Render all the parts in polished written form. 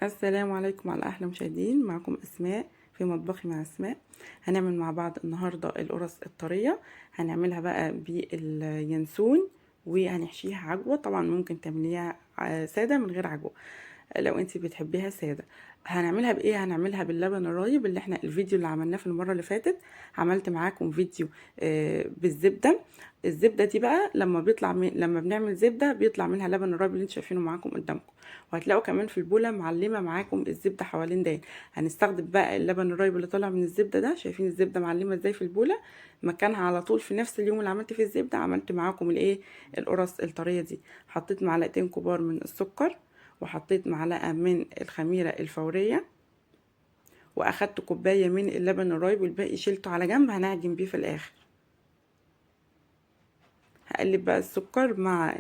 السلام عليكم على احلى مشاهدين. معكم اسماء في مطبخي مع اسماء. هنعمل مع بعض النهارده القرص الطريه. هنعملها بقى باليانسون وهنحشيها عجوه. طبعا ممكن تعمليها ساده من غير عجوه لو انت بتحبيها ساده. هنعملها بايه؟ هنعملها باللبن الرايب اللي احنا الفيديو اللي عملناه في المره اللي فاتت. عملت معاكم فيديو بالزبده. الزبده دي بقى لما بنعمل زبده بيطلع منها لبن الرايب اللي انتوا شايفينه معاكم قدامكم. وهتلاقوا كمان في البوله معلمه معاكم الزبده حوالين داير. هنستخدم بقى اللبن الرايب اللي طالع من الزبده ده. شايفين الزبده معلمه ازاي في البوله؟ مكانها على طول في نفس اليوم اللي عملت فيه الزبده عملت معاكم الايه، القرص الطريه دي. حطيت معلقتين كبار من السكر، وحطيت معلقه من الخميره الفوريه، واخدت كوبايه من اللبن الرايب والباقي شيلته على جنب هنعجن بيه في الاخر. هقلب بقى السكر مع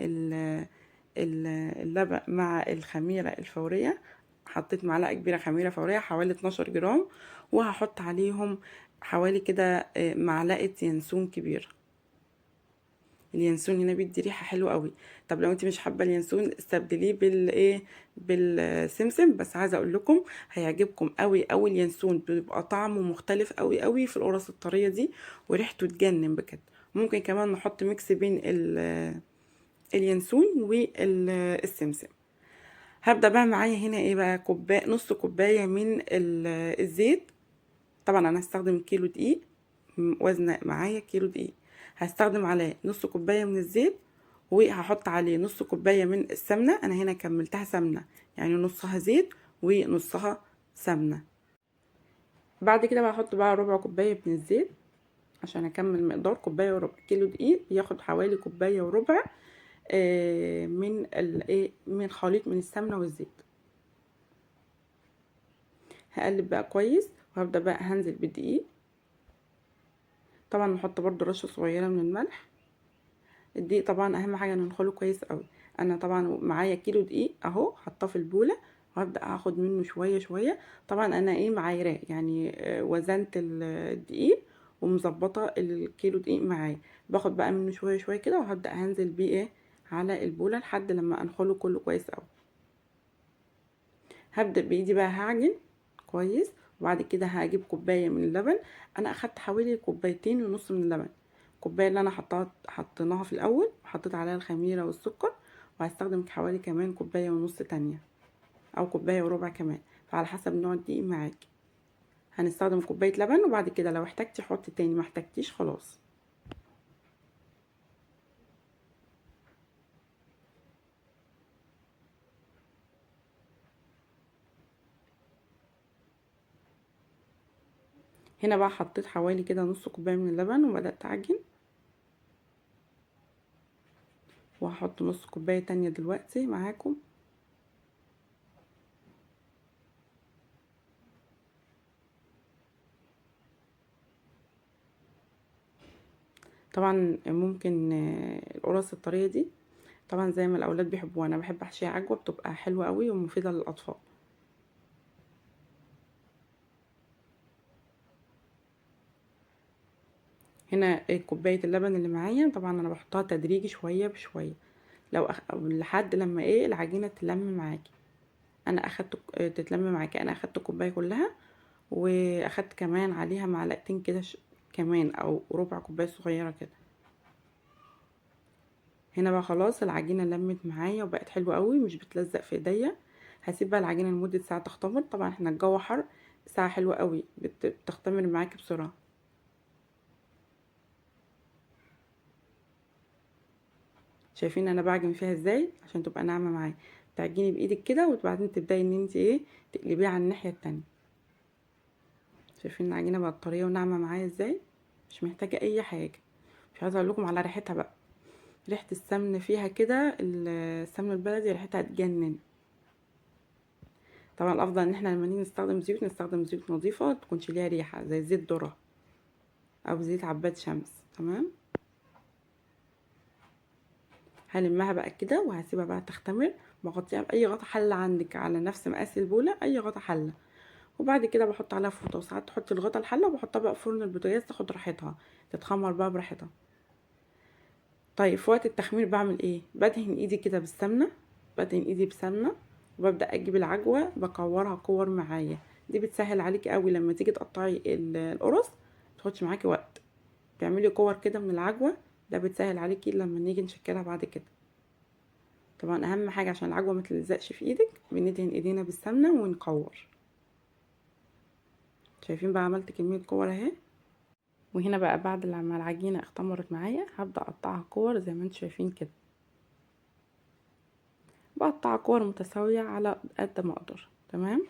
اللبن مع الخميرة الفورية. حطيت معلقة كبيرة خميرة فورية حوالي 12 جرام، وهحط عليهم حوالي كده معلقة ينسون كبيرة. اليانسون هنا بيدي ريحة حلوة قوي. طب لو انت مش حابة اليانسون استبدليه بالايه، بالسمسم. بس عايزة اقول لكم هيعجبكم قوي قوي. اليانسون بيبقى طعمه مختلف قوي قوي في القرص الطرية دي، وريحته تجنن بجد. ممكن كمان نحط ميكس بين اليانسون والسمسم. هبدأ بقى معايا هنا ايه بقى، كوبايه نص كوبايه من الزيت. طبعا انا هستخدم كيلو دقيق، وزن معايا كيلو دقيق. هستخدم عليه نص كوبايه من الزيت، وهحط عليه نص كوبايه من السمنه. انا هنا كملتها سمنه، يعني نصها زيت ونصها سمنه. بعد كده بقى هحط بقى ربع كوبايه من الزيت عشان اكمل مقدار كوبايه وربع. كيلو دقيق بياخد حوالي كوبايه وربع من الايه، من خليط من السمنه والزيت. هقلب بقى كويس وهبدا بقى هنزل بالدقيق. طبعا نحط برضو رشه صغيره من الملح. الدقيق طبعا اهم حاجه ننخله كويس قوي. انا طبعا معايا كيلو دقيق اهو حاطاه في البوله، وهبدا اخد منه شويه شويه. طبعا انا ايه معايراه يعني وزنت الدقيق ومظبطه الكيلو دقيق معايا. باخد بقى منه شويه شويه كده، وهبدا هنزل بيه ايه على البوله لحد لما انخله كله كويس قوي. هبدأ بايدي بقى هعجن كويس، وبعد كده هجيب كوباية من اللبن. انا اخدت حوالي كوبايتين ونص من اللبن. الكوباية اللي انا حطيناها في الاول وحطيت عليها الخميرة والسكر، وهستخدم حوالي كمان كوباية ونص تانية او كوباية وربع كمان، فعلى حسب نوع الدقيق معاكي. هنستخدم كوباية لبن، وبعد كده لو احتاجتي حطي تاني، ما احتاجتيش خلاص. هنا بقى حطيت حوالي كده نص كوباية من اللبن وبدأت اعجن، وهحط نص كوباية تانية دلوقتي معاكم. طبعا ممكن القرص الطريه دي طبعا زي ما الاولاد بيحبوها، انا بحب احشيها عجوه، بتبقى حلوه قوي ومفيده للاطفال. هنا كوبايه اللبن اللي معايا طبعا انا بحطها تدريجي شويه بشويه، لحد لما ايه العجينه تلم معاكي. انا اخدت تتلم معاكي. انا اخدت كوبايه كلها، واخدت كمان عليها معلقتين كده كمان او ربع كوبايه صغيره كده. هنا بقى خلاص العجينه لمت معايا وبقت حلوه قوي، مش بتلزق في ايديا. هسيب بقى العجينه لمده ساعه تختمر. طبعا احنا الجو حر، ساعه حلوه قوي بتختمر معاكي بسرعه. شايفين انا بعجن فيها ازاي عشان تبقى ناعمه معايا؟ تعجني بايدك كده وبعدين تبداي ان انت ايه تقلبيها على الناحيه التانية. شايفين العجينه بقت طريه وناعمه معايا ازاي؟ مش محتاجه اي حاجه. مش عايزه اقول لكم على ريحتها بقى. ريحه السمن فيها كده، السمن البلدي ريحتها تجنن. طبعا الافضل ان احنا لما نيجي نستخدم زيوت نستخدم زيوت نظيفه تكونش ليها ريحه، زي زيت ذره او زيت عباد شمس. تمام. هلمها بقى كده وهسيبها بقى تختمر. بغطيها باي غطا حله عندك على نفس مقاس البوله، اي غطا حله. وبعد كده بحط عليها فوطه، وساعات تحطي الغطا الحله وبحطها بقى في فرن البوتاجاز تاخد راحتها، تتخمر بقى براحتها. طيب في وقت التخمير بعمل ايه؟ بدهن ايدي كده بالسمنه، بدهن ايدي بسمنه، وببدأ اجيب العجوة بكورها كور معايا. دي بتسهل عليكي قوي لما تيجي تقطعي القرص، متاخدش معاكي وقت. تعملي كور كده من العجوة، ده بتسهل عليكي لما نيجي نشكلها بعد كده. طبعا اهم حاجة عشان العجوة ما تلزقش في ايدك، بندهن ايدينا بالسمنة ونكور. شايفين بقى عملت كمية كور اهي. وهنا بقى بعد لما العجينة اختمرت معايا هبدأ اقطعها كور زي ما انتم شايفين كده. بقطع كور متساوية على قد ما اقدر. تمام.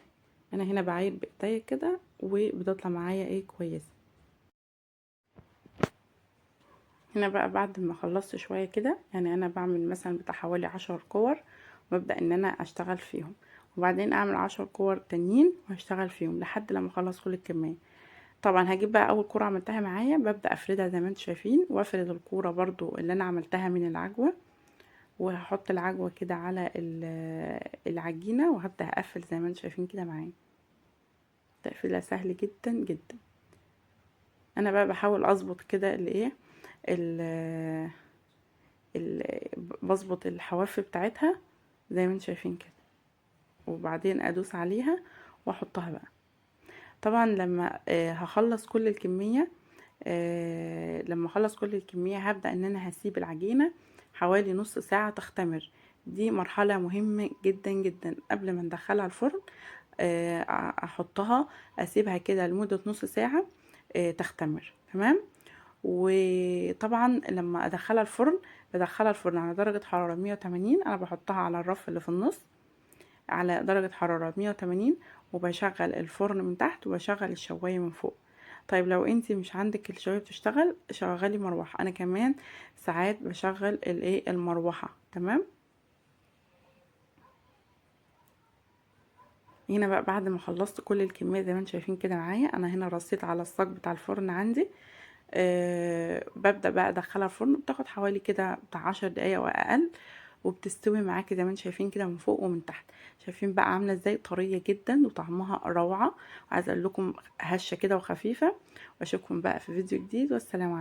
انا هنا بعاير بايديا كده وبتطلع معايا ايه كويسة. هنا بقى بعد ما خلصت شوية كده، يعني انا بعمل مثلا بتاع حوالي 10 كور، وابدأ ان انا اشتغل فيهم، وبعدين اعمل 10 كور تانيين واشتغل فيهم لحد لما اخلص كل الكمية. طبعا هجيب بقى اول كوره عملتها معايا، ببدا افردها زي ما انتم شايفين، وافرد الكوره برضو اللي انا عملتها من العجوه، وهحط العجوه كده على العجينه، وهبدا اقفل زي ما انتم شايفين كده معايا. تقفيلها سهل جدا جدا. انا بقى بحاول اظبط كده الايه بظبط الحواف بتاعتها زي ما انتم شايفين كده، وبعدين ادوس عليها واحطها بقى. طبعا لما هخلص كل الكميه، لما اخلص كل الكمية هبدأ ان انا هسيب العجينة حوالي نص ساعة تختمر. دي مرحلة مهمة جدا جدا قبل ما ندخلها الفرن. احطها اسيبها كده لمدة نص ساعة تختمر. تمام. وطبعا لما ادخلها الفرن، بدخلها الفرن على درجة حرارة 180. انا بحطها على الرف اللي في النص على درجة حرارة 180، وبشغل الفرن من تحت وبشغل الشواية من فوق. طيب لو انتي مش عندك الشواية بتشتغل، شغلي مروحة. انا كمان ساعات بشغل الايه المروحة. تمام. هنا بقى بعد ما خلصت كل الكمية زي ما انتم شايفين كده معايا، انا هنا رصيت على الصاج بتاع الفرن عندي. ببدأ بقى ادخلها الفرن، بتاخد حوالي كده بتاع 10 دقايق او اقل، وبتستوي معاكي زي ما انتم شايفين كده من فوق ومن تحت. شايفين بقى عامله ازاي طريه جدا وطعمها روعه. وعايزه اقول لكم هشه كده وخفيفه. واشوفكم بقى في فيديو جديد، والسلام عليكم.